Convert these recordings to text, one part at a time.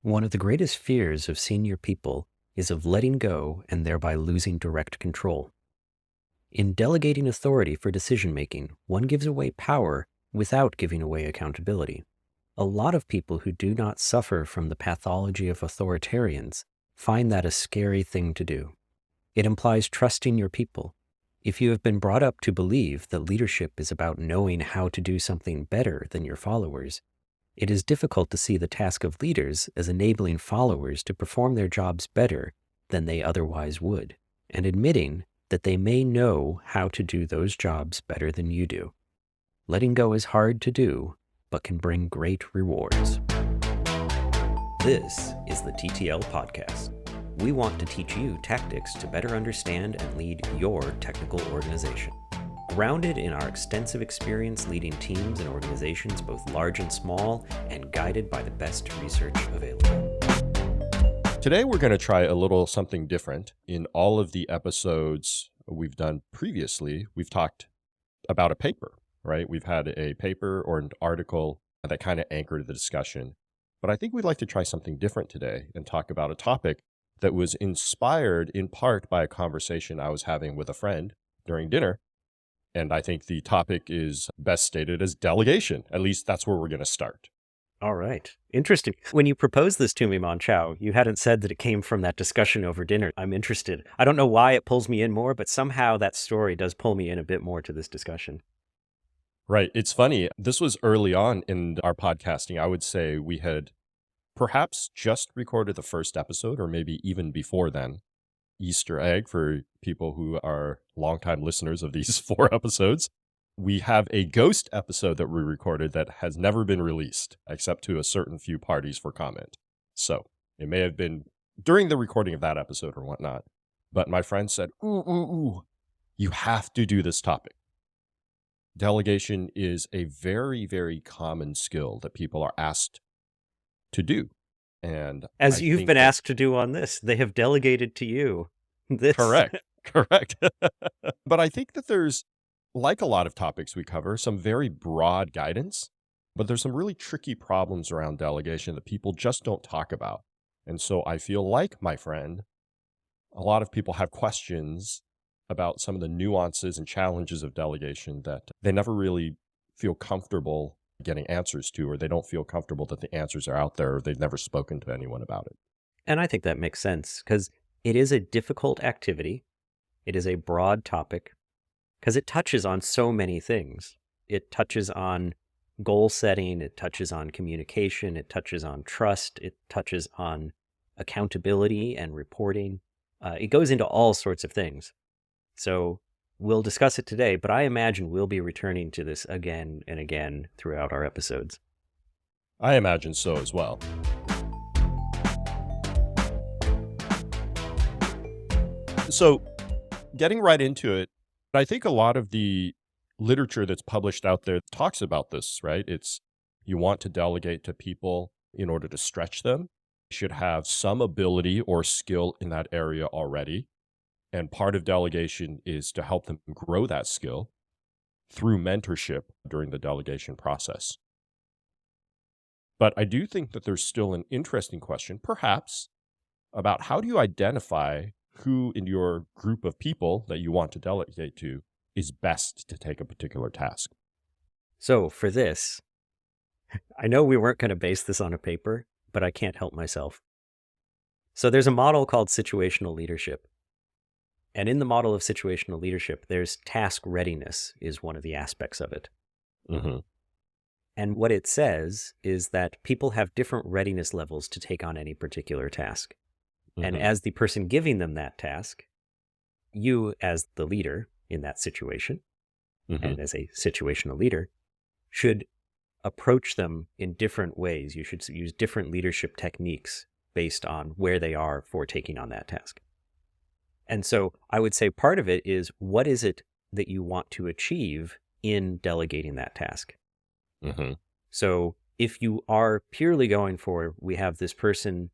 One of the greatest fears of senior people is of letting go and thereby losing direct control. In delegating authority for decision-making, one gives away power without giving away accountability. A lot of people who do not suffer from the pathology of authoritarians find that a scary thing to do. It implies trusting your people. If you have been brought up to believe that leadership is about knowing how to do something better than your followers, it is difficult to see the task of leaders as enabling followers to perform their jobs better than they otherwise would, and admitting that they may know how to do those jobs better than you do. Letting go is hard to do, but can bring great rewards. This is the TTL Podcast. We want to teach you tactics to better understand and lead your technical organization. Grounded in our extensive experience leading teams and organizations, both large and small, and guided by the best research available. Today, we're going to try a little something different. In all of the episodes we've done previously, we've talked about a paper, right? We've had a paper or an article that kind of anchored the discussion. But I think we'd like to try something different today and talk about a topic that was inspired in part by a conversation I was having with a friend during dinner. And I think the topic is best stated as delegation. At least that's where we're going to start. All right. Interesting. When you proposed this to me, Monchow, you hadn't said that it came from that discussion over dinner. I'm interested. I don't know why it pulls me in more, but somehow that story does pull me in a bit more to this discussion. Right. It's funny. This was early on in our podcasting. I would say we had perhaps just recorded the first episode, or maybe even before then. Easter egg for people who are longtime listeners of these 4 episodes. We have a ghost episode that we recorded that has never been released, except to a certain few parties for comment. So it may have been during the recording of that episode or whatnot. But my friend said, you have to do this topic. Delegation is a very, very common skill that people are asked to do. And as you've been asked to do on this, they have delegated to you this. Correct. But I think that there's, like a lot of topics we cover, some very broad guidance, but there's some really tricky problems around delegation that people just don't talk about. And so I feel like, my friend, a lot of people have questions about some of the nuances and challenges of delegation that they never really feel comfortable getting answers to, or they don't feel comfortable that the answers are out there, or they've never spoken to anyone about it. And I think that makes sense, because it is a difficult activity. It is a broad topic, because it touches on so many things. It touches on goal setting, it touches on communication, it touches on trust, it touches on accountability and reporting. It goes into all sorts of things. So we'll discuss it today, but I imagine we'll be returning to this again and again throughout our episodes. I imagine so as well. So getting right into it, I think a lot of the literature that's published out there talks about this, right? It's you want to delegate to people in order to stretch them. You should have some ability or skill in that area already. And part of delegation is to help them grow that skill through mentorship during the delegation process. But I do think that there's still an interesting question, perhaps, about how do you identify who in your group of people that you want to delegate to is best to take a particular task. So for this, I know we weren't going to base this on a paper, but I can't help myself. So there's a model called situational leadership. And in the model of situational leadership, there's task readiness is one of the aspects of it. Mm-hmm. And what it says is that people have different readiness levels to take on any particular task. Mm-hmm. And as the person giving them that task, you as the leader in that situation, and as a situational leader, should approach them in different ways. You should use different leadership techniques based on where they are for taking on that task. And so I would say part of it is, what is it that you want to achieve in delegating that task? Mm-hmm. So if you are purely going for, we have this person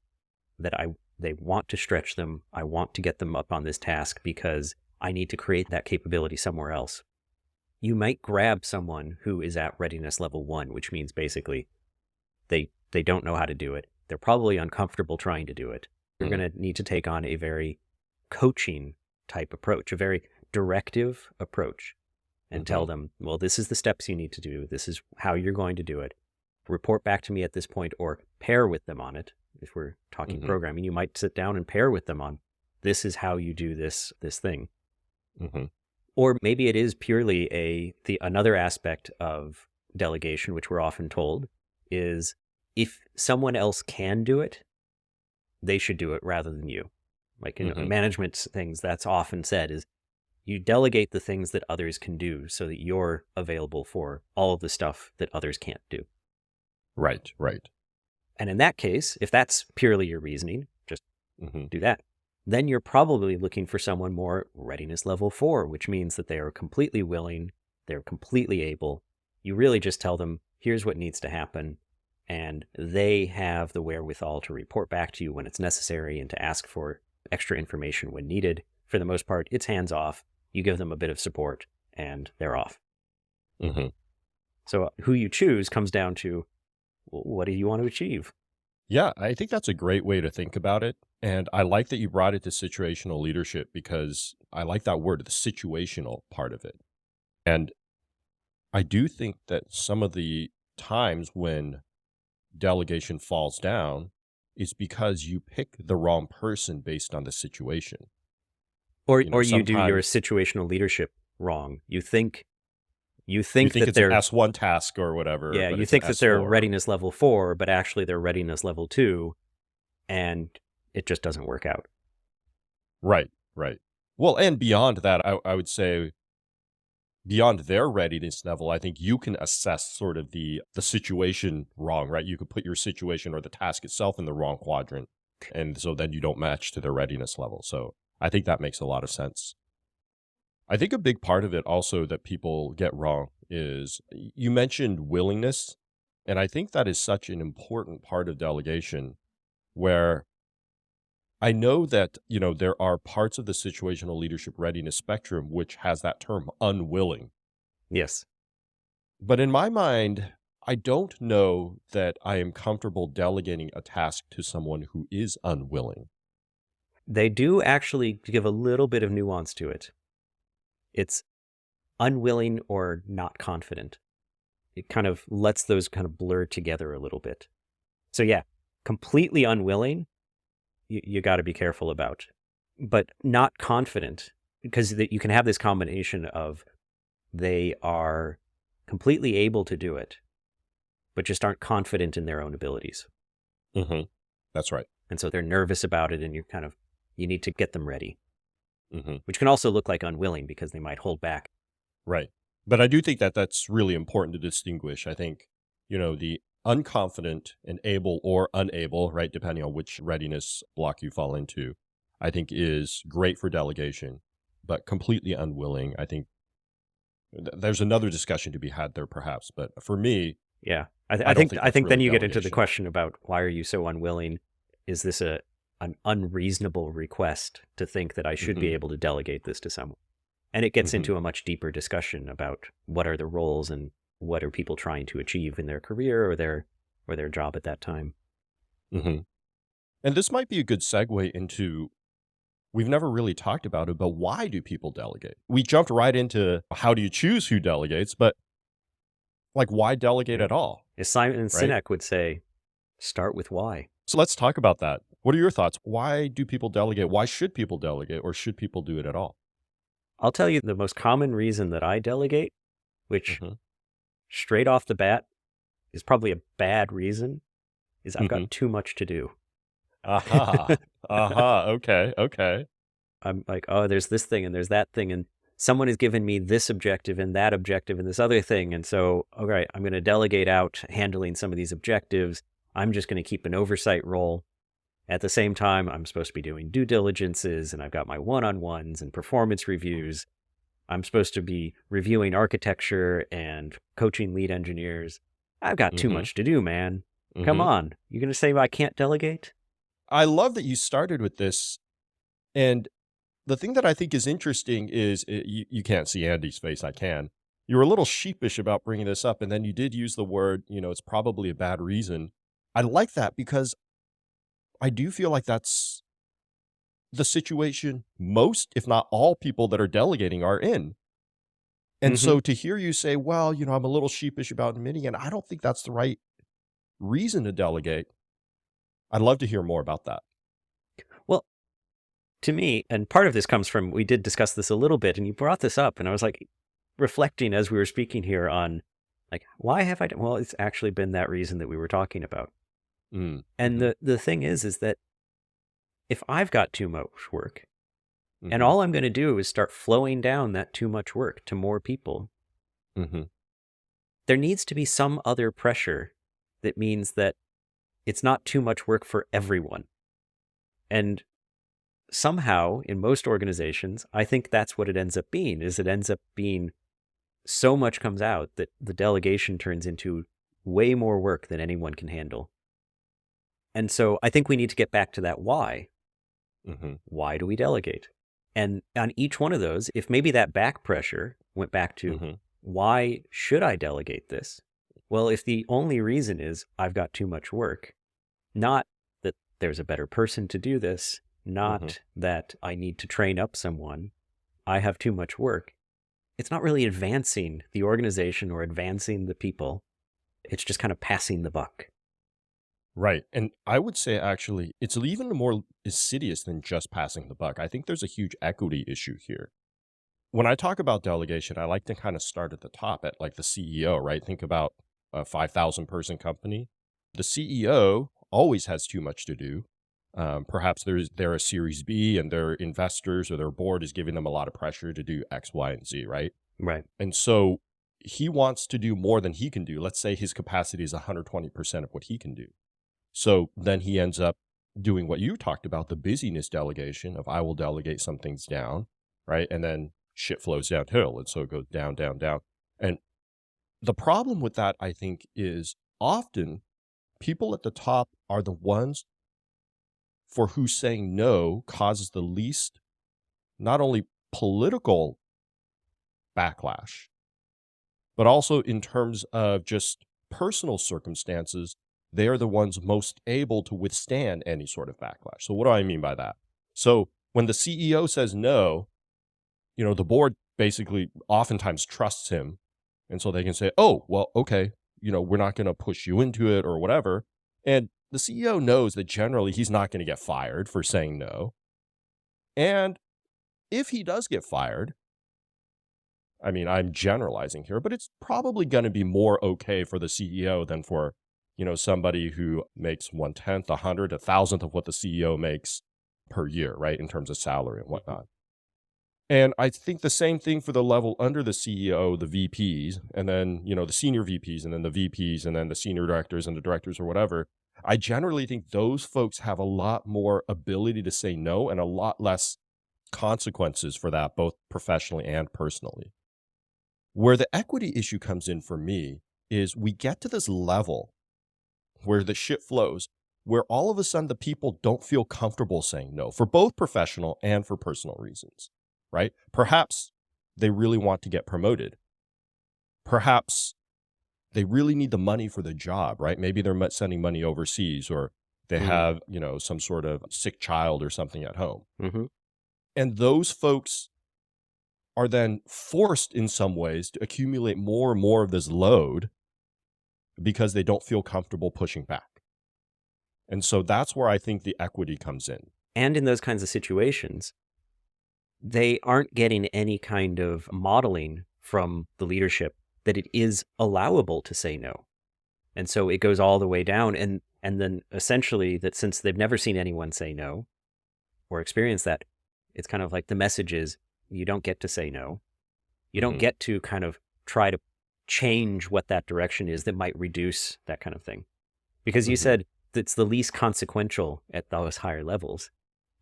that they want to stretch them, I want to get them up on this task because I need to create that capability somewhere else. You might grab someone who is at readiness level 1, which means basically they don't know how to do it. They're probably uncomfortable trying to do it. You're Mm-hmm. going to need to take on a very coaching type approach, a very directive approach, and Mm-hmm. tell them, well, this is the steps you need to do. This is how you're going to do it. Report back to me at this point, or pair with them on it. If we're talking Mm-hmm. programming, you might sit down and pair with them on, this is how you do this thing. Mm-hmm. Or maybe it is purely another aspect of delegation, which we're often told, is if someone else can do it, they should do it rather than you. Like in Mm-hmm. management things, that's often said is you delegate the things that others can do so that you're available for all of the stuff that others can't do. Right, right. And in that case, if that's purely your reasoning, just Mm-hmm. do that. Then you're probably looking for someone more readiness level 4, which means that they are completely willing, they're completely able. You really just tell them, here's what needs to happen, and they have the wherewithal to report back to you when it's necessary and to ask for extra information when needed. For the most part, it's hands off. You give them a bit of support, and they're off. Mm-hmm. So who you choose comes down to, well, what do you want to achieve? Yeah, I think that's a great way to think about it. And I like that you brought it to situational leadership because I like that word, the situational part of it. And I do think that some of the times when delegation falls down is because you pick the wrong person based on the situation. Or you do your Sometimes situational leadership wrong. You think you think that it's an they're S1 task or whatever, yeah, but you it's an think that they're S4. readiness level 4, but actually they're readiness level 2, and it just doesn't work out. Right, right. Well, and beyond that, I would say beyond their readiness level, I think you can assess sort of the situation wrong, right? You could put your situation or the task itself in the wrong quadrant. And so then you don't match to their readiness level. So I think that makes a lot of sense. I think a big part of it also that people get wrong is you mentioned willingness. And I think that is such an important part of delegation where I know that, there are parts of the situational leadership readiness spectrum which has that term unwilling. Yes. But in my mind, I don't know that I am comfortable delegating a task to someone who is unwilling. They do actually give a little bit of nuance to it. It's unwilling or not confident. It kind of lets those kind of blur together a little bit. So yeah, completely unwilling, you got to be careful about. But not confident, because you can have this combination of they are completely able to do it, but just aren't confident in their own abilities. Mm-hmm. That's right. And so they're nervous about it, and you need to get them ready, Mm-hmm. which can also look like unwilling because they might hold back. Right. But I do think that that's really important to distinguish. I think, the unconfident and able or unable, right, depending on which readiness block you fall into, I think is great for delegation, but completely unwilling, I think there's another discussion to be had there perhaps. But for me, Yeah. I I don't think think I that's think then really you get into the delegation. question about why are you so unwilling? Is this an unreasonable request to think that I should be Mm-hmm. able to delegate this to someone? And it gets Mm-hmm. into a much deeper discussion about what are the roles and what are people trying to achieve in their career or their job at that time. Mm-hmm. And this might be a good segue into we've never really talked about it, but why do people delegate? We jumped right into how do you choose who delegates, but like why delegate Yeah. at all, As Simon right? Sinek would say, start with why. So let's talk about that. What are your thoughts? Why do people delegate? Why should people delegate or should people do it at all? I'll tell you the most common reason that I delegate, which Mm-hmm. straight off the bat is probably a bad reason, is I've Mm-hmm. got too much to do. Aha. Aha. Okay. Okay. I'm like, oh, there's this thing and there's that thing, and someone has given me this objective and that objective and this other thing. And so, all right, I'm going to delegate out handling some of these objectives. I'm just going to keep an oversight role. At the same time, I'm supposed to be doing due diligences, and I've got my one-on-ones and performance reviews. I'm supposed to be reviewing architecture and coaching lead engineers. I've got too Mm-hmm. much to do, man. Come Mm-hmm. on. You going to say I can't delegate? I love that you started with this. And the thing that I think is interesting is you can't see Andy's face. I can. You were a little sheepish about bringing this up. And then you did use the word, it's probably a bad reason. I like that because I do feel like that's the situation most, if not all, people that are delegating are in. And Hmm. so to hear you say, well, I'm a little sheepish about admitting it, I don't think that's the right reason to delegate. I'd love to hear more about that. Well, to me, and part of this comes from, we did discuss this a little bit, and you brought this up, and I was like reflecting as we were speaking here on, like, why have I done? Well, it's actually been that reason that we were talking about. Mm, And mhm, the thing is that if I've got too much work, and mhm, all I'm going to do is start flowing down that too much work to more people, mhm. there needs to be some other pressure that means that it's not too much work for everyone. And somehow, in most organizations, I think that's what it ends up being, is it ends up being so much comes out that the delegation turns into way more work than anyone can handle. And so I think we need to get back to that why. Mhm, Why do we delegate? And on each one of those, if maybe that back pressure went back to, mhm, why should I delegate this? Well, if the only reason is I've got too much work, not that there's a better person to do this, mhm. not that I need to train up someone, I have too much work. It's not really advancing the organization or advancing the people. It's just kind of passing the buck. Right. And I would say actually it's even more insidious than just passing the buck. I think there's a huge equity issue here. When I talk about delegation, I like to kind of start at the top at like the CEO, right? Think about a 5,000 person company. The CEO always has too much to do. Perhaps they're a Series B and their investors or their board is giving them a lot of pressure to do X, Y, and Z, right? Right. And so he wants to do more than he can do. Let's say his capacity is 120% of what he can do. So then he ends up doing what you talked about, the busyness delegation of I will delegate some things down, right? And then shit flows downhill. And so it goes down, down, down. And the problem with that, I think, is often people at the top are the ones for who saying no causes the least, not only political backlash, but also in terms of just personal circumstances, they are the ones most able to withstand any sort of backlash. So, what do I mean by that? So, when the CEO says no, the board basically oftentimes trusts him. And so they can say, oh, well, okay, we're not going to push you into it or whatever. And the CEO knows that generally he's not going to get fired for saying no. And if he does get fired, I mean, I'm generalizing here, but it's probably going to be more okay for the CEO than for, somebody who makes 1/10, 100, 1,000th of what the CEO makes per year, right? In terms of salary and Mhm. whatnot. And I think the same thing for the level under the CEO, the VPs, and then, the senior VPs, and then the VPs, and then the senior directors and the directors or whatever. I generally think those folks have a lot more ability to say no and a lot less consequences for that, both professionally and personally. Where the equity issue comes in for me is we get to this level where the shit flows, where all of a sudden the people don't feel comfortable saying no for both professional and for personal reasons, right? Perhaps they really want to get promoted. Perhaps they really need the money for the job, right? Maybe they're sending money overseas or they Mm. have, some sort of sick child or something at home. Hmm. And those folks are then forced in some ways to accumulate more and more of this load because they don't feel comfortable pushing back. And so that's where I think the equity comes in. And in those kinds of situations, they aren't getting any kind of modeling from the leadership that it is allowable to say no. And so it goes all the way down. And then essentially, that since they've never seen anyone say no or experience that, it's kind of like the message is you don't get to say no. You don't Mhm, get to kind of try to change what that direction is that might reduce that kind of thing. Because you mhm, said it's the least consequential at those higher levels.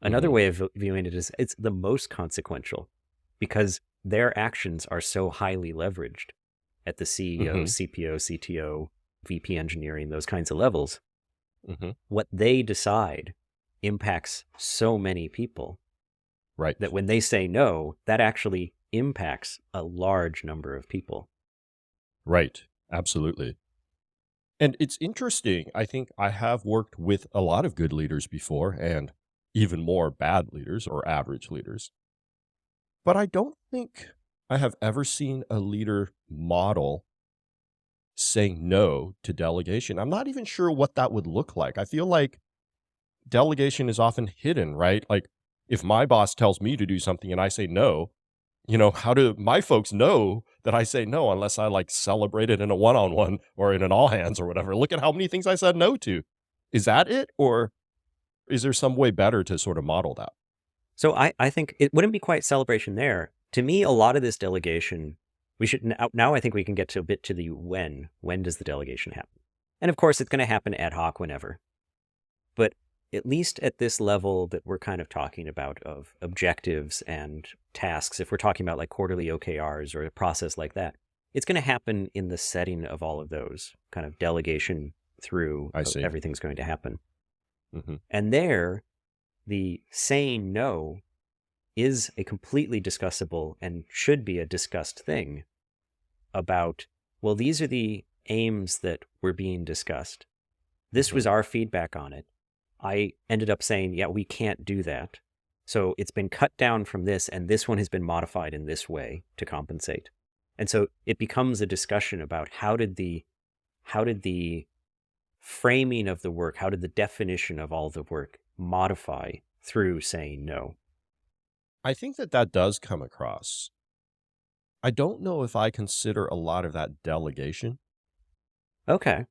Another mhm, way of viewing it is it's the most consequential because their actions are so highly leveraged at the CEO, mhm, CPO, CTO, VP engineering, those kinds of levels. mhm. What they decide impacts so many people Right, that when they say no, that actually impacts a large number of people. right, absolutely. And it's interesting. I think I have worked with a lot of good leaders before and even more bad leaders or average leaders. But I don't think I have ever seen a leader model saying no to delegation. I'm not even sure what that would look like. I feel like delegation is often hidden, right? Like if my boss tells me to do something and I say no, how do my folks know that I say no unless I like celebrate it in a one-on-one or in an all hands or whatever? Look at how many things I said no to. Is that it? Or is there some way better to sort of model that? So I think it wouldn't be quite celebration there. To me, a lot of this delegation, we should now I think we can get to a bit to the when. When does the delegation happen? And of course, it's going to happen ad hoc whenever. But at least at this level that we're kind of talking about of objectives and tasks, if we're talking about like quarterly OKRs or a process like that, it's going to happen in the setting of all of those kind of delegation through I see. everything's going to happen. Hmm. And there, the saying no is a completely discussable and should be a discussed thing about, well, these are the aims that were being discussed. This was our feedback on it. I ended up saying, yeah, we can't do that. So it's been cut down from this, and this one has been modified in this way to compensate. And so it becomes a discussion about how did the framing of the work, how did the definition of all the work modify through saying no? I think that does come across. I don't know if I consider a lot of that delegation. Okay.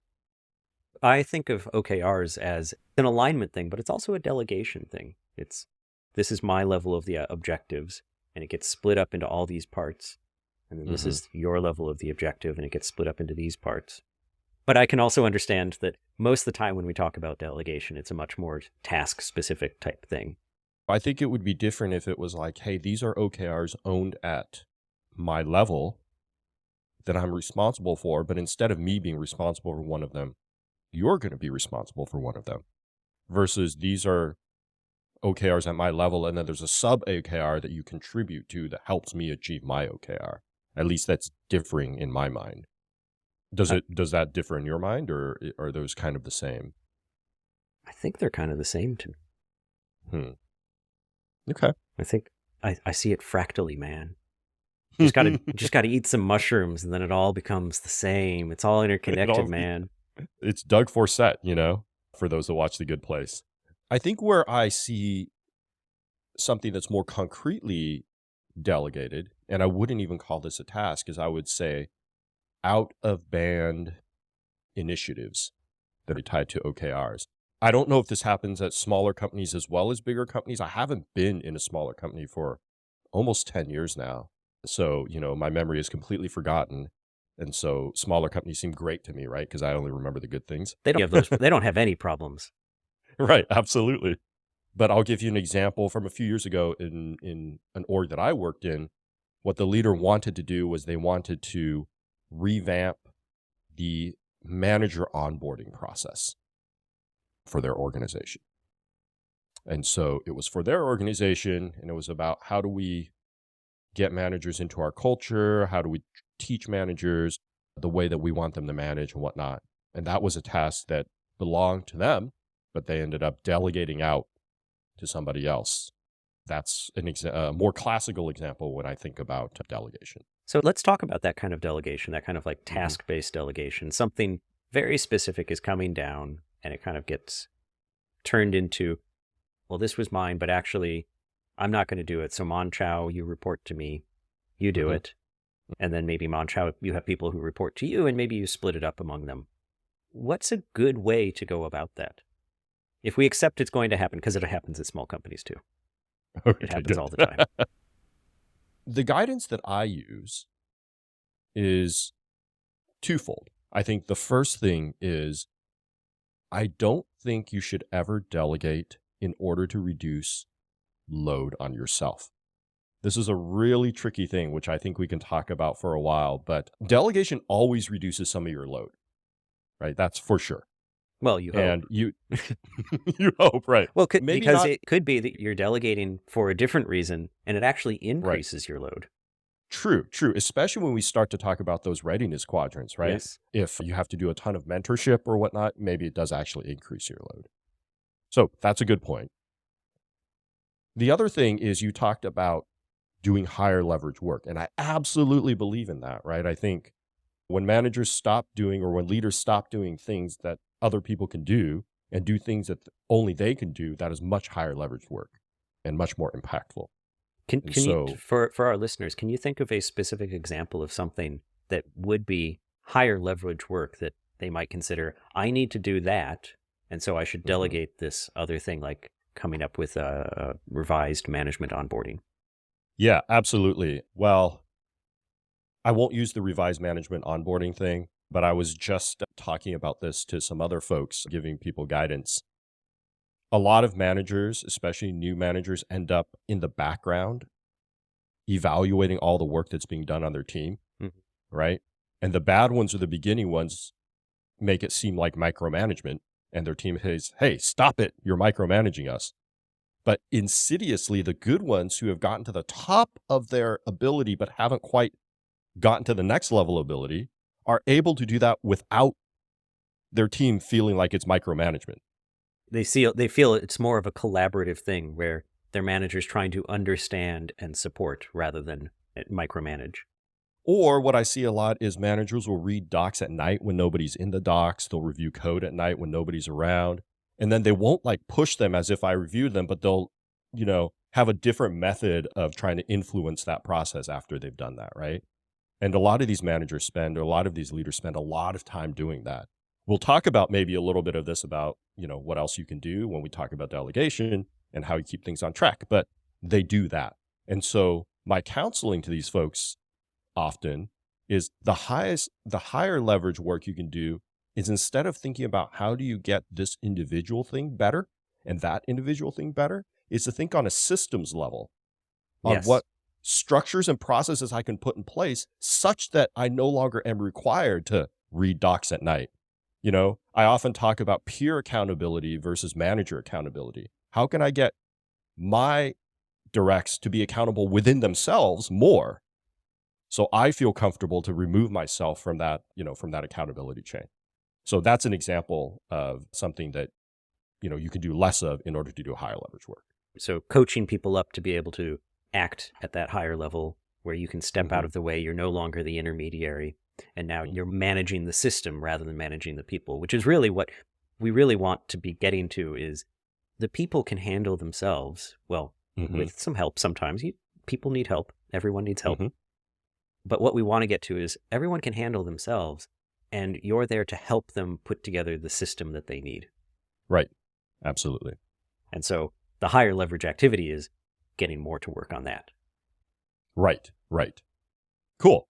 I think of OKRs as an alignment thing, but it's also a delegation thing. This is my level of the objectives, and it gets split up into all these parts. And then this is your level of the objective, and it gets split up into these parts. But I can also understand that most of the time when we talk about delegation, it's a much more task-specific type thing. I think it would be different if it was like, hey, these are OKRs owned at my level that I'm responsible for, but instead of me being responsible for one of them, you're going to be responsible for one of them. Versus these are OKRs at my level, and then there's a sub OKR that you contribute to that helps me achieve my OKR. At least that's differing in my mind. Does that differ in your mind, or are those kind of the same? I think they're kind of the same to me. Okay. I think I see it fractally, man. You just gotta eat some mushrooms, and then it all becomes the same. It's all interconnected, man. It's Doug Forsett, for those that watch The Good Place. I think where I see something that's more concretely delegated, and I wouldn't even call this a task, is I would say out of band initiatives that are tied to OKRs. I don't know if this happens at smaller companies as well as bigger companies. I haven't been in a smaller company for almost 10 years now. So, my memory is completely forgotten. And so smaller companies seem great to me, right? Because I only remember the good things. They don't have those. They don't have any problems. Right, absolutely. But I'll give you an example from a few years ago in an org that I worked in. What the leader wanted to do was they wanted to revamp the manager onboarding process for their organization. And so it was for their organization, and it was about how do we get managers into our culture? How do we teach managers the way that we want them to manage and whatnot? And that was a task that belonged to them, but they ended up delegating out to somebody else. That's a more classical example when I think about delegation. So let's talk about that kind of delegation, that kind of like task-based delegation. Something very specific is coming down, and it kind of gets turned into, well, this was mine, but actually I'm not going to do it. So Monchow, you report to me, you do it. And then maybe Monchow, you have people who report to you, and maybe you split it up among them. What's a good way to go about that? If we accept it's going to happen, because it happens at small companies too. Okay, it happens all the time. The guidance that I use is twofold. I think the first thing is I don't think you should ever delegate in order to reduce load on yourself. This is a really tricky thing, which I think we can talk about for a while, but delegation always reduces some of your load, right? That's for sure. Well, you hope. And you hope, right. Well, because it could be that you're delegating for a different reason, and it actually increases your load. True, true. Especially when we start to talk about those readiness quadrants, right? Yes. If you have to do a ton of mentorship or whatnot, maybe it does actually increase your load. So that's a good point. The other thing is you talked about doing higher leverage work. And I absolutely believe in that, right? I think when managers stop doing or when leaders stop doing things that other people can do and do things that only they can do, that is much higher leverage work and much more impactful. And Can you, so, for our listeners, can you think of a specific example of something that would be higher leverage work that they might consider, I need to do that, and so I should mhm. delegate this other thing, like coming up with a revised management onboarding? Yeah, absolutely. Well, I won't use the revised management onboarding thing, but I was just talking about this to some other folks, giving people guidance. A lot of managers, especially new managers, end up in the background evaluating all the work that's being done on their team, Mhm. right? And the bad ones or the beginning ones make it seem like micromanagement, and their team says, hey, stop it. You're micromanaging us. But insidiously, the good ones who have gotten to the top of their ability but haven't quite gotten to the next level ability are able to do that without their team feeling like it's micromanagement. They feel it's more of a collaborative thing where their manager's trying to understand and support rather than micromanage. Or what I see a lot is managers will read docs at night when nobody's in the docs. They'll review code at night when nobody's around. And then they won't like push them as if I reviewed them, but they'll, have a different method of trying to influence that process after they've done that, right? And a lot of these managers spend, or a lot of these leaders spend a lot of time doing that. We'll talk about maybe a little bit of this about, what else you can do when we talk about delegation and how you keep things on track, but they do that. And so my counseling to these folks often is the higher leverage work you can do is instead of thinking about how do you get this individual thing better and that individual thing better, is to think on a systems level on Yes. what structures and processes I can put in place such that I no longer am required to read docs at night. I often talk about peer accountability versus manager accountability. How can I get my directs to be accountable within themselves more so I feel comfortable to remove myself from that, from that accountability chain? So that's an example of something that, you can do less of in order to do higher leverage work. So coaching people up to be able to act at that higher level where you can step out Mhm. of the way, you're no longer the intermediary, and now you're managing the system rather than managing the people, which is really what we really want to be getting to is the people can handle themselves, well, Mhm. with some help sometimes. People need help. Everyone needs help. Mhm. But what we want to get to is everyone can handle themselves, and you're there to help them put together the system that they need. Right. Absolutely. And so the higher leverage activity is getting more to work on that. Right. Right. Cool.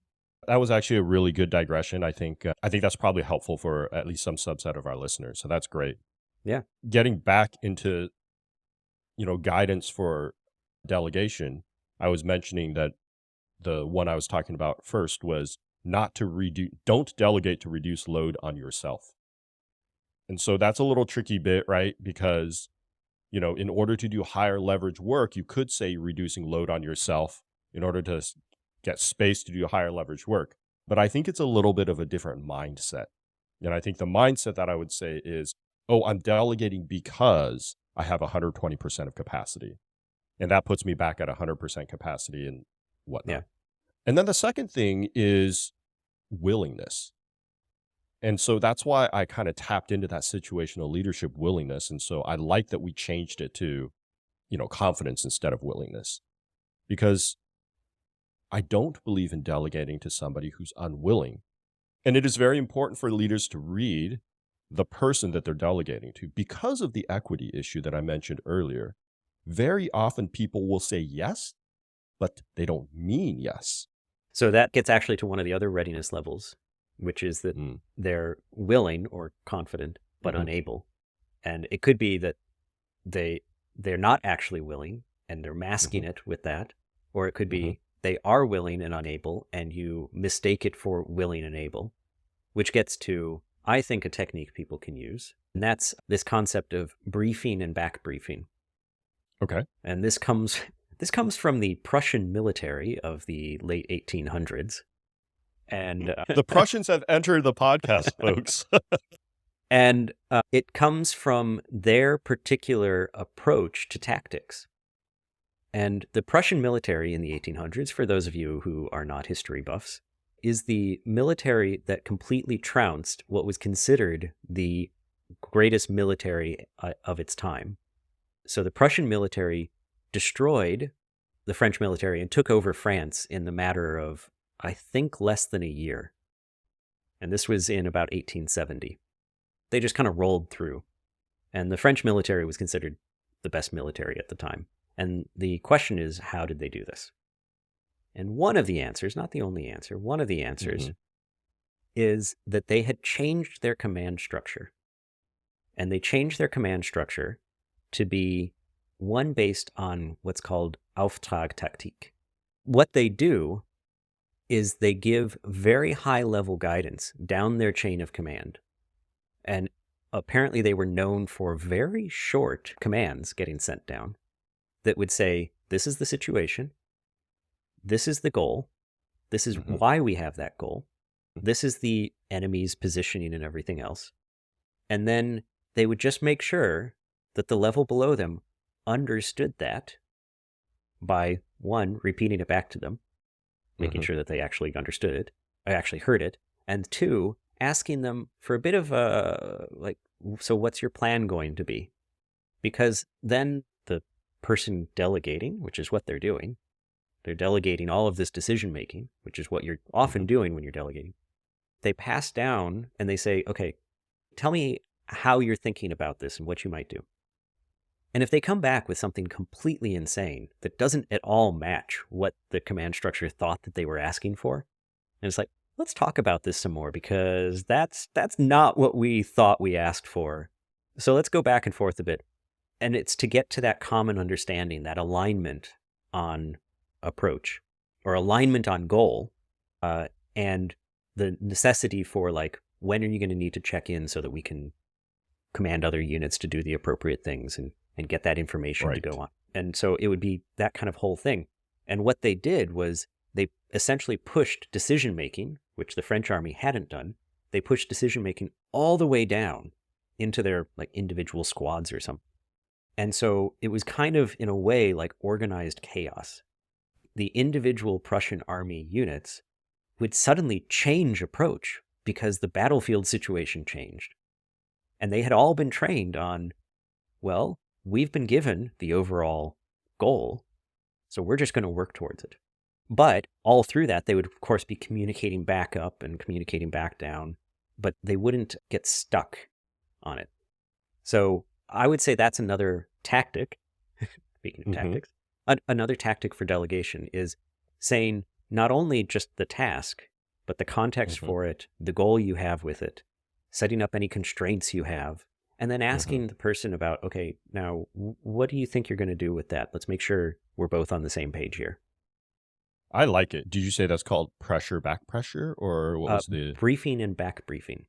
That was actually a really good digression. I think that's probably helpful for at least some subset of our listeners. So that's great. Yeah. Getting back into, guidance for delegation, I was mentioning that the one I was talking about first was not to don't delegate to reduce load on yourself. And so that's a little tricky bit, right? Because, in order to do higher leverage work, you could say you're reducing load on yourself in order to get space to do higher leverage work. But I think it's a little bit of a different mindset. And I think the mindset that I would say is, oh, I'm delegating because I have 120% of capacity. And that puts me back at 100% capacity and Yeah. whatnot. And then the second thing is willingness. And so that's why I kind of tapped into that situational leadership willingness. And so I like that we changed it to, confidence instead of willingness, because I don't believe in delegating to somebody who's unwilling. And it is very important for leaders to read the person that they're delegating to because of the equity issue that I mentioned earlier. Very often people will say yes, but they don't mean yes. So that gets actually to one of the other readiness levels, which is that Mm. they're willing or confident but Hmm. unable. And it could be that they they're not actually willing and they're masking Hmm. it with that, or it could Hmm. be they are willing and unable and you mistake it for willing and able, which gets to, I think, a technique people can use. And that's this concept of briefing and back briefing. Okay. And this comes This comes from the Prussian military of the late 1800s. And The Prussians have entered the podcast, folks. and it comes from their particular approach to tactics. And the Prussian military in the 1800s, for those of you who are not history buffs, is the military that completely trounced what was considered the greatest military of its time. So the Prussian military destroyed the French military and took over France in the matter of, I think, less than a year. And this was in about 1870. They just kind of rolled through. And the French military was considered the best military at the time. And the question is, how did they do this? And one of the answers, not the only answer, one of the answers is that they had changed their command structure. And they changed their command structure to be one based on what's called Auftragtaktik. What they do is they give very high-level guidance down their chain of command. And apparently they were known for very short commands getting sent down that would say, this is the situation, this is the goal, this is why we have that goal, this is the enemy's positioning and everything else. And then they would just make sure that the level below them understood that by, one, repeating it back to them, making sure that they actually understood it, or actually heard it, and two, asking them for a bit of a, like, so what's your plan going to be? Because then the person delegating, which is what they're doing, they're delegating all of this decision-making, which is what you're often doing when you're delegating. They pass down and they say, okay, tell me how you're thinking about this and what you might do. And if they come back with something completely insane that doesn't at all match what the command structure thought that they were asking for, and it's like, let's talk about this some more because that's not what we thought we asked for. So let's go back and forth a bit. And it's to get to that common understanding, that alignment on approach or alignment on goal, and the necessity for, like, when are you going to need to check in so that we can command other units to do the appropriate things and get that information to go on. And so it would be that kind of whole thing. And what they did was they essentially pushed decision-making, which the French army hadn't done. They pushed decision-making all the way down into their, like, individual squads or something. And so it was kind of, in a way, like organized chaos. The individual Prussian army units would suddenly change approach because the battlefield situation changed. And they had all been trained on, well, we've been given the overall goal, so we're just going to work towards it. But all through that, they would, of course, be communicating back up and communicating back down, but they wouldn't get stuck on it. So I would say that's another tactic, speaking of tactics, another tactic for delegation is saying not only just the task, but the context for it, the goal you have with it, setting up any constraints you have, and then asking the person about, okay, now what do you think you're going to do with that? Let's make sure we're both on the same page here. I like it. Did you say that's called pressure, back pressure, or what was the... Briefing and back briefing.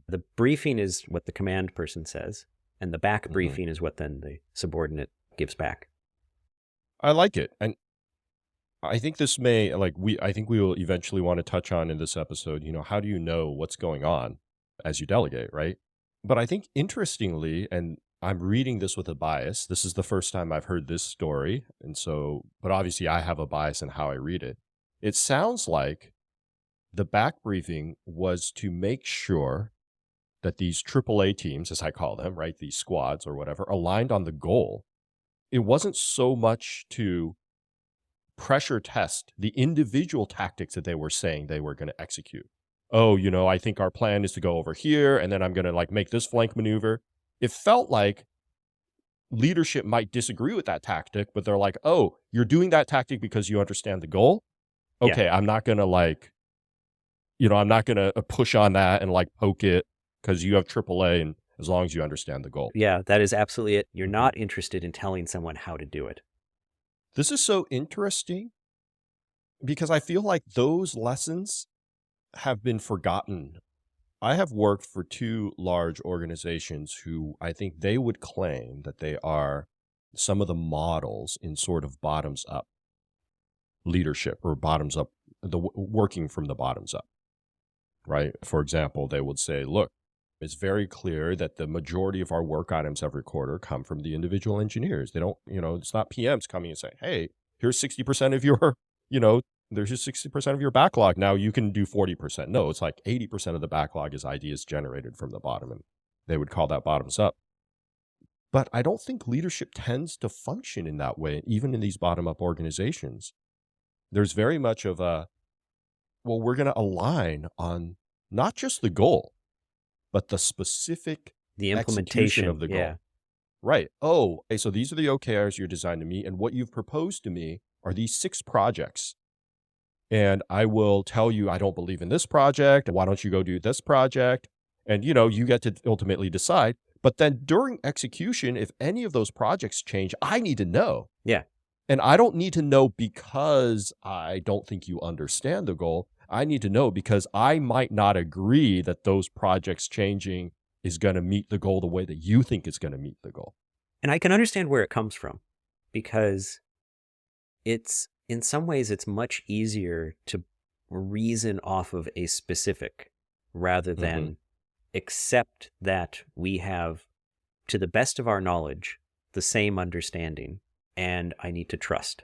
The briefing is what the command person says, and the back briefing is what then the subordinate gives back. I like it. And I think this may, I think we will eventually want to touch on in this episode, how do you know what's going on as you delegate, right? But I think interestingly, and I'm reading this with a bias, this is the first time I've heard this story, and so, but obviously I have a bias in how I read it. It sounds like the back briefing was to make sure that these AAA teams, as I call them, right, these squads or whatever, aligned on the goal. It wasn't so much to pressure test the individual tactics that they were saying they were going to execute. Oh, I think our plan is to go over here, and then I'm going to make this flank maneuver. It felt like leadership might disagree with that tactic, but they're like, oh, you're doing that tactic because you understand the goal? Okay, yeah. I'm not going to I'm not going to push on that and poke it because you have AAA, and as long as you understand the goal. Yeah, that is absolutely it. You're not interested in telling someone how to do it. This is so interesting because I feel like those lessons have been forgotten. I have worked for two large organizations who I think they would claim that they are some of the models in sort of bottoms up leadership or bottoms up, working from the bottoms up, right? For example, they would say, look, it's very clear that the majority of our work items every quarter come from the individual engineers. They don't, it's not PMs coming and saying, hey, here's 60% of your, there's just 60% of your backlog. Now you can do 40%. No, it's like 80% of the backlog is ideas generated from the bottom, and they would call that bottoms up. But I don't think leadership tends to function in that way, even in these bottom up organizations. There's very much of we're going to align on not just the goal, but the specific The execution implementation of the goal. Yeah. Right. Oh, okay, so these are the OKRs you're designed to meet, and what you've proposed to me are these 6 projects. And I will tell you, I don't believe in this project, and why don't you go do this project? And, you get to ultimately decide. But then during execution, if any of those projects change, I need to know. Yeah. And I don't need to know because I don't think you understand the goal. I need to know because I might not agree that those projects changing is going to meet the goal the way that you think it's going to meet the goal. And I can understand where it comes from, because in some ways it's much easier to reason off of a specific rather than accept that we have, to the best of our knowledge, the same understanding, and I need to trust.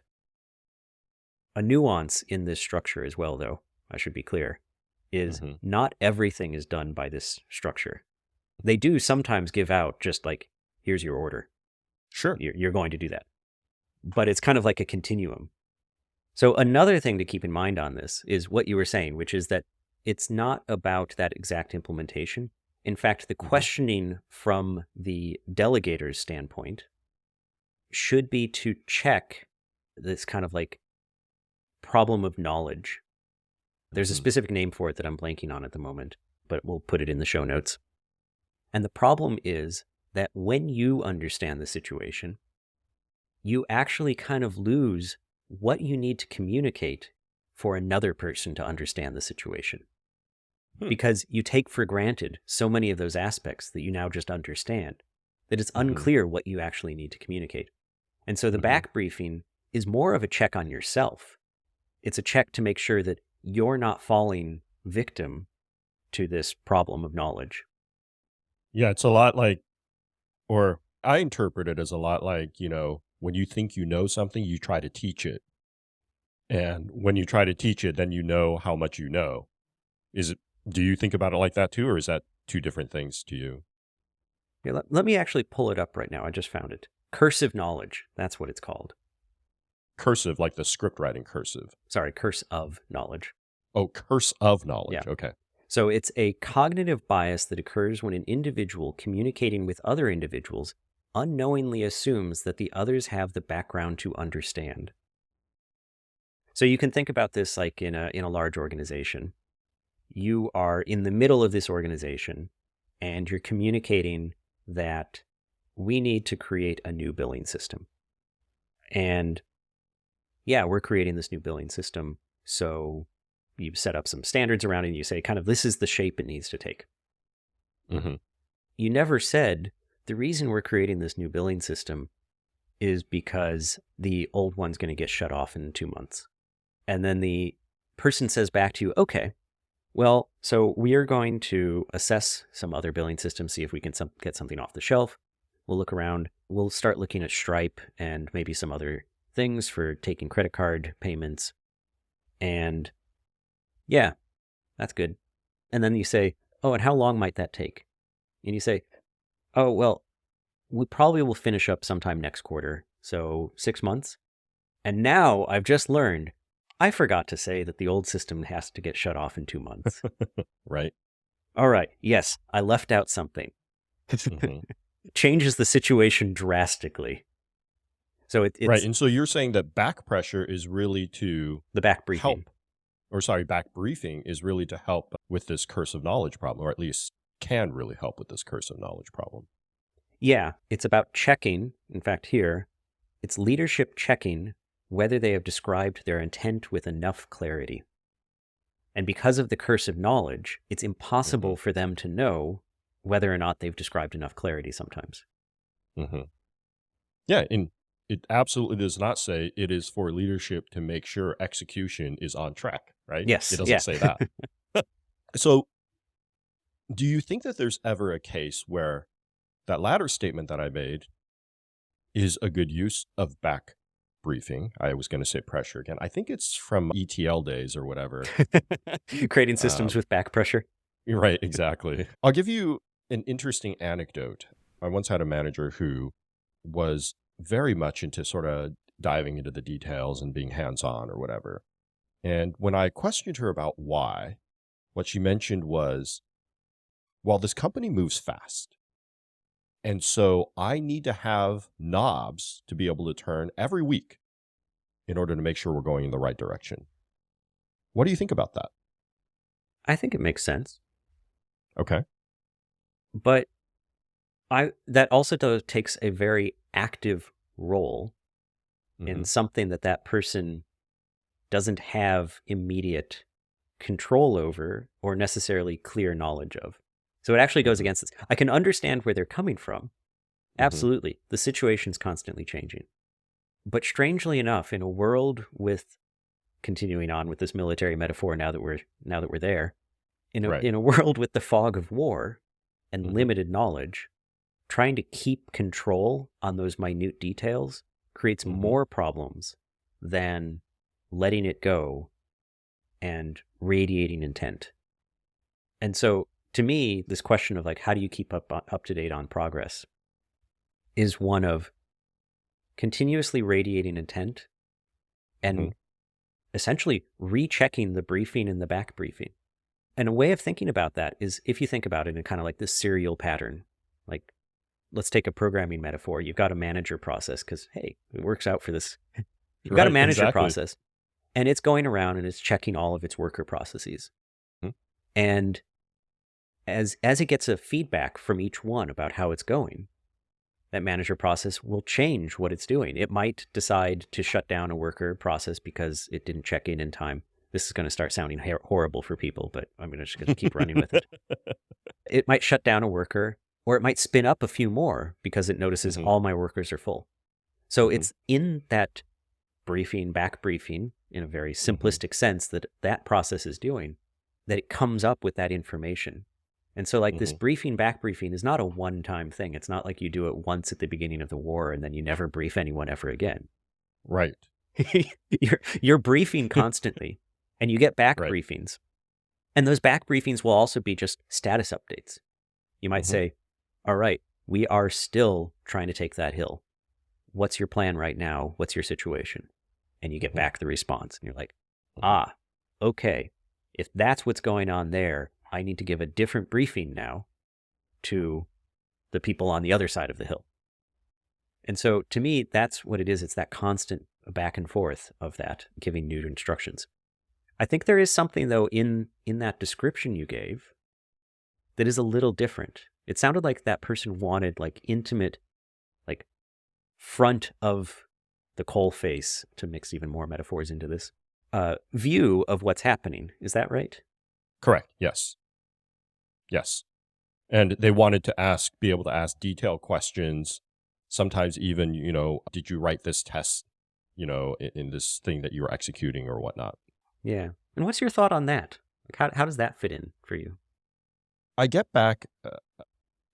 A nuance in this structure as well, though, I should be clear, is not everything is done by this structure. They do sometimes give out just like, here's your order. Sure. You're going to do that. But it's kind of like a continuum. So another thing to keep in mind on this is what you were saying, which is that it's not about that exact implementation. In fact, the questioning from the delegator's standpoint should be to check this kind of like problem of knowledge. There's a specific name for it that I'm blanking on at the moment, but we'll put it in the show notes. And the problem is that when you understand the situation, you actually kind of lose what you need to communicate for another person to understand the situation. Because you take for granted so many of those aspects that you now just understand, that it's unclear what you actually need to communicate. And so the back briefing is more of a check on yourself. It's a check to make sure that you're not falling victim to this problem of knowledge. Yeah, it's a lot like, or I interpret it as a lot like, when you think you know something, you try to teach it. And when you try to teach it, then you know how much you know. Do you think about it like that too, or is that two different things to you? Yeah, let me actually pull it up right now. I just found it. Cursive knowledge. That's what it's called. Cursive, like the script writing cursive. Sorry, curse of knowledge. Oh, curse of knowledge. Yeah. Okay. So it's a cognitive bias that occurs when an individual communicating with other individuals unknowingly assumes that the others have the background to understand. So you can think about this like in a large organization. You are in the middle of this organization and you're communicating that we need to create a new billing system. And yeah, we're creating this new billing system. So you set up some standards around it and you say kind of, this is the shape it needs to take. You never said, the reason we're creating this new billing system is because the old one's going to get shut off in 2 months. And then the person says back to you, okay, well, so we are going to assess some other billing systems, see if we can get something off the shelf. We'll look around. We'll start looking at Stripe and maybe some other things for taking credit card payments. And yeah, that's good. And then you say, oh, and how long might that take? And you say, oh, well, we probably will finish up sometime next quarter. So 6 months. And now I've just learned, I forgot to say that the old system has to get shut off in 2 months. Right. All right. Yes, I left out something. Changes the situation drastically. So it's right. And so you're saying that back pressure is really to the back briefing. help, or sorry, back briefing is really to help with this curse of knowledge problem, or at least can really help with this curse of knowledge problem. Yeah, it's about checking. In fact, here, it's leadership checking whether they have described their intent with enough clarity. And because of the curse of knowledge, it's impossible for them to know whether or not they've described enough clarity sometimes. Yeah, in It absolutely does not say it is for leadership to make sure execution is on track, right? It Yes, doesn't yeah. say that. So, do you think that there's ever a case where that latter statement that I made is a good use of back briefing? I was going to say pressure again. I think it's from ETL days or whatever. Creating systems Um, with back pressure. right, exactly. I'll give you an interesting anecdote. I once had a manager who was very much into sort of diving into the details and being hands-on or whatever. And when I questioned her about why, what she mentioned was, well, this company moves fast. And so I need to have knobs to be able to turn every week in order to make sure we're going in the right direction. What do you think about that? I think it makes sense. Okay. But that also takes a very active role in Hmm. something that person doesn't have immediate control over or necessarily clear knowledge of. So it actually goes Hmm. against this. I can understand where they're coming from. Hmm. Absolutely. The situation's constantly changing. But strangely enough, in a world with, continuing on with this military metaphor now that we're there, Right. in a world with the fog of war and Hmm. limited knowledge, trying to keep control on those minute details creates Hmm. more problems than letting it go and radiating intent. And so to me, this question of like, how do you keep up to date on progress is one of continuously radiating intent Hmm. and essentially rechecking the briefing and the back briefing. And a way of thinking about that is if you think about it in kind of like this serial pattern, like let's take a programming metaphor. You've got a manager process because, hey, it works out for this. You've got a Right. manager Exactly. process and it's going around and it's checking all of its worker processes. Mhm. And as it gets a feedback from each one about how it's going, that manager process will change what it's doing. It might decide to shut down a worker process because it didn't check in time. This is going to start sounding horrible for people, but I'm just going to keep running with it. It might shut down a worker, or it might spin up a few more because it notices Hmm. all my workers are full. So Hmm. it's in that briefing, back briefing, in a very Hmm. simplistic sense that process is doing, that it comes up with that information. And so like this Hmm. briefing, back briefing is not a one-time thing. It's not like you do it once at the beginning of the war and then you never brief anyone ever again. Right. You're briefing constantly and you get back Right. briefings. And those back briefings will also be just status updates. You might Hmm. say, all right, we are still trying to take that hill. What's your plan right now? What's your situation? And you get Hmm. back the response and you're like, Hmm. ah, okay. If that's what's going on there, I need to give a different briefing now to the people on the other side of the hill. And so to me, that's what it is. It's that constant back and forth of that, giving new instructions. I think there is something though in that description you gave that is a little different. It sounded like that person wanted like intimate, like front of the coal face, to mix even more metaphors into this, view of what's happening. Is that right? Correct. Yes. Yes. And they wanted to be able to ask detailed questions. Sometimes even, did you write this test, in this thing that you were executing or whatnot? Yeah. And what's your thought on that? Like how does that fit in for you? I get back,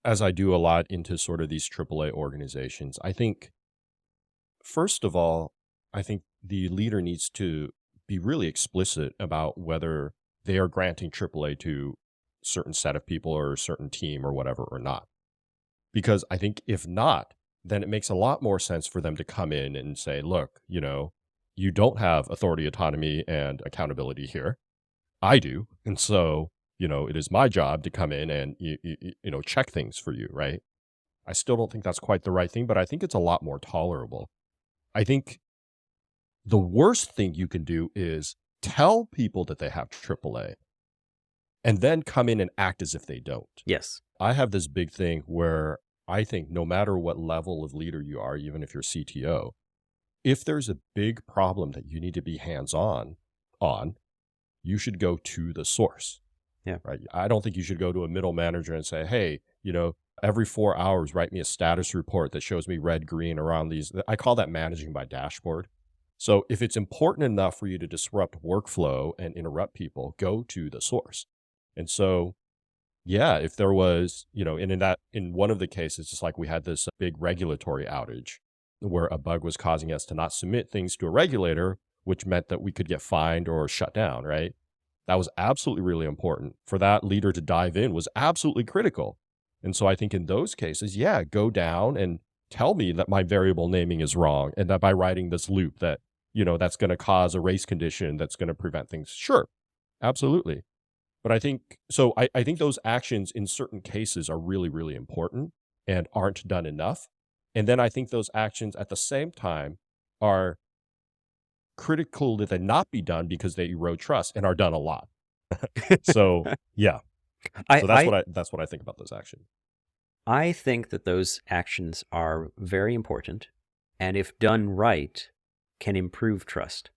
as I do a lot into sort of these AAA organizations. I think, first of all, I think the leader needs to be really explicit about whether they are granting AAA to a certain set of people or a certain team or whatever or not. Because I think if not, then it makes a lot more sense for them to come in and say, look, you don't have authority, autonomy, and accountability here. I do. And so, it is my job to come in and, check things for you, right? I still don't think that's quite the right thing, but I think it's a lot more tolerable. I think the worst thing you can do is tell people that they have AAA and then come in and act as if they don't. Yes. I have this big thing where I think no matter what level of leader you are, even if you're CTO, if there's a big problem that you need to be hands on, you should go to the source, Yeah. right? I don't think you should go to a middle manager and say, hey, Every 4 hours, write me a status report that shows me red, green around these. I call that managing by dashboard. So if it's important enough for you to disrupt workflow and interrupt people, go to the source. And so, yeah, if there was, and in one of the cases, it's like we had this big regulatory outage where a bug was causing us to not submit things to a regulator, which meant that we could get fined or shut down, right? That was absolutely really important. For that leader to dive in was absolutely critical. And so I think in those cases, yeah, go down and tell me that my variable naming is wrong and that by writing this loop that, that's going to cause a race condition that's going to prevent things. Sure, absolutely. But I think those actions in certain cases are really, really important and aren't done enough. And then I think those actions at the same time are critical that they not be done because they erode trust and are done a lot. So yeah. So I that's what I think about those actions. I think that those actions are very important, and if done right, can improve trust.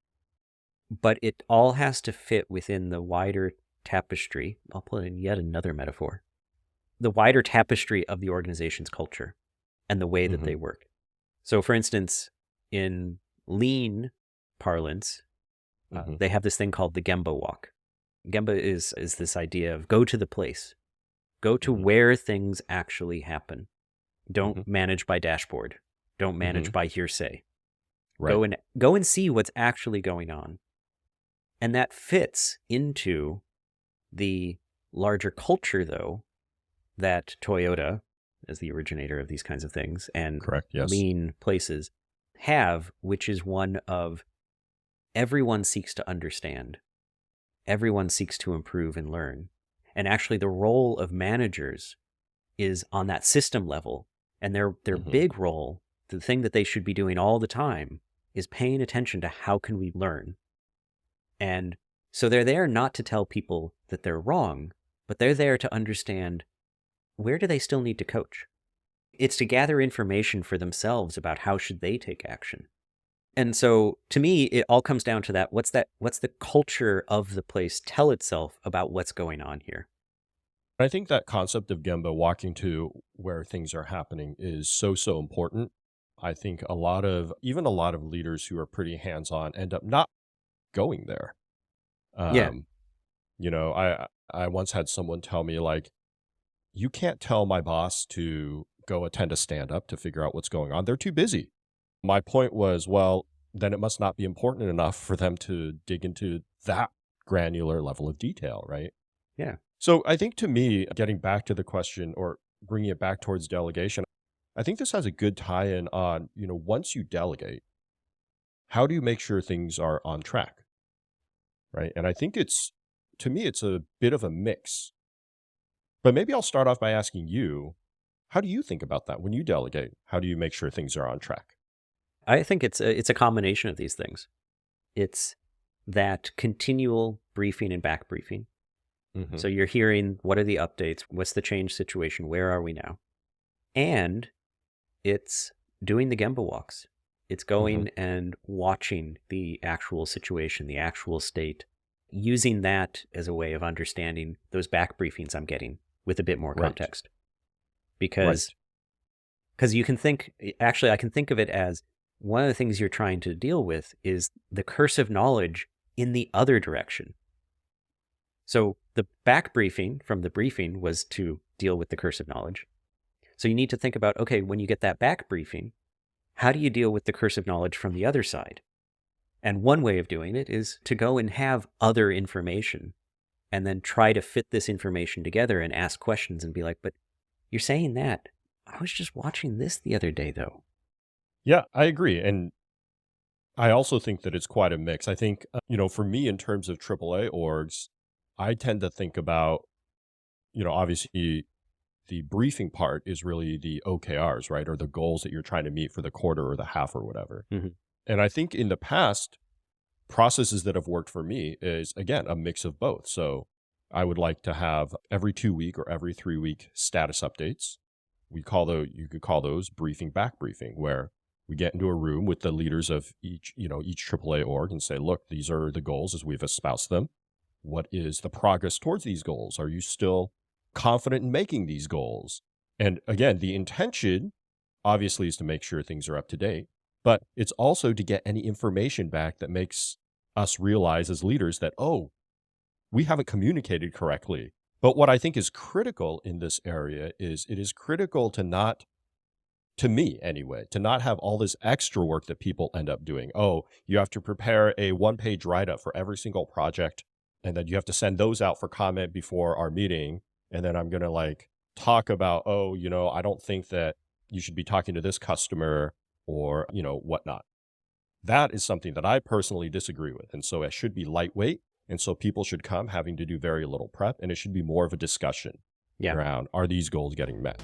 But it all has to fit within the wider tapestry. I'll put in yet another metaphor. The wider tapestry of the organization's culture and the way that they work. So for instance, in lean parlance, they have this thing called the Gemba walk. Gemba is this idea of go to the place. Go to where things actually happen. Don't manage by dashboard. Don't manage by hearsay. Right. Go and see what's actually going on. And that fits into the larger culture, though, that Toyota, as the originator of these kinds of things, and Correct. Yes. lean places have, which is one of everyone seeks to understand. Everyone seeks to improve and learn. And actually the role of managers is on that system level. And their big role, the thing that they should be doing all the time, is paying attention to how can we learn. And so they're there not to tell people that they're wrong, but they're there to understand where do they still need to coach. It's to gather information for themselves about how should they take action. And so to me, it all comes down to that. What's the culture of the place tell itself about what's going on here? I think that concept of Gemba, walking to where things are happening, is so, so important. I think a lot of leaders who are pretty hands-on end up not going there. Yeah. I once had someone tell me, like, you can't tell my boss to go attend a stand-up to figure out what's going on. They're too busy. My point was, well, then it must not be important enough for them to dig into that granular level of detail, right? Yeah. So I think, to me, getting back to the question or bringing it back towards delegation, I think this has a good tie-in on, once you delegate, how do you make sure things are on track, right? And I think to me, it's a bit of a mix. But maybe I'll start off by asking you, how do you think about that when you delegate? How do you make sure things are on track? I think it's a combination of these things. It's that continual briefing and back briefing. So you're hearing, what are the updates? What's the change situation? Where are we now? And it's doing the Gemba walks. It's going and watching the actual situation, the actual state, using that as a way of understanding those back briefings I'm getting with a bit more context. Because you can think, actually, I can think of it as one of the things you're trying to deal with is the curse of knowledge in the other direction. So the back briefing from the briefing was to deal with the curse of knowledge. So you need to think about, okay, when you get that back briefing, how do you deal with the curse of knowledge from the other side? And one way of doing it is to go and have other information and then try to fit this information together and ask questions and be like, but you're saying that. I was just watching this the other day, though. Yeah, I agree. And I also think that it's quite a mix. I think, for me, in terms of AAA orgs, I tend to think about, obviously the briefing part is really the OKRs, right? Or the goals that you're trying to meet for the quarter or the half or whatever. And I think in the past, processes that have worked for me is, again, a mix of both. So I would like to have every 2-week or every 3-week status updates. You could call those briefing back briefing, where we get into a room with the leaders of each AAA org and say, look, these are the goals as we've espoused them. What is the progress towards these goals? Are you still confident in making these goals? And again, the intention obviously is to make sure things are up to date, but it's also to get any information back that makes us realize as leaders that, oh, we haven't communicated correctly. But what I think is critical in this area is it is critical to not, to me anyway, to not have all this extra work that people end up doing. Oh, you have to prepare a one-page write-up for every single project, and then you have to send those out for comment before our meeting. And then I'm going to like talk about, oh, I don't think that you should be talking to this customer or, whatnot. That is something that I personally disagree with. And so it should be lightweight. And so people should come having to do very little prep, and it should be more of a discussion around, are these goals getting met?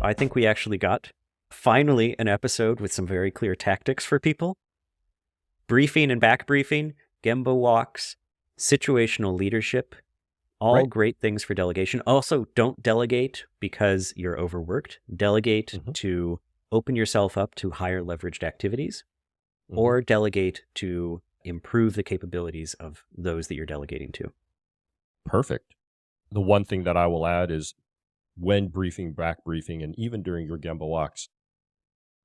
I think we actually got finally an episode with some very clear tactics for people. Briefing and back briefing, Gemba walks, situational leadership, all great things for delegation. Also, don't delegate because you're overworked. Delegate to open yourself up to higher leveraged activities, or delegate to improve the capabilities of those that you're delegating to. Perfect. The one thing that I will add is when briefing, back briefing, and even during your Gemba walks,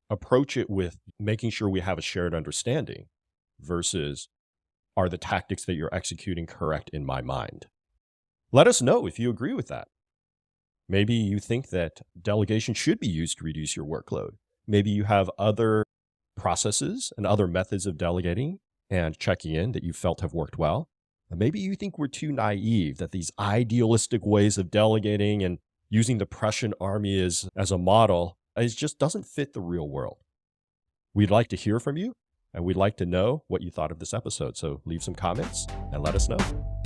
approach it with making sure we have a shared understanding versus, are the tactics that you're executing correct in my mind? Let us know if you agree with that. Maybe you think that delegation should be used to reduce your workload. Maybe you have other processes and other methods of delegating and checking in that you felt have worked well. And maybe you think we're too naive, that these idealistic ways of delegating and using the Prussian army as a model just doesn't fit the real world. We'd like to hear from you, and we'd like to know what you thought of this episode. So leave some comments and let us know.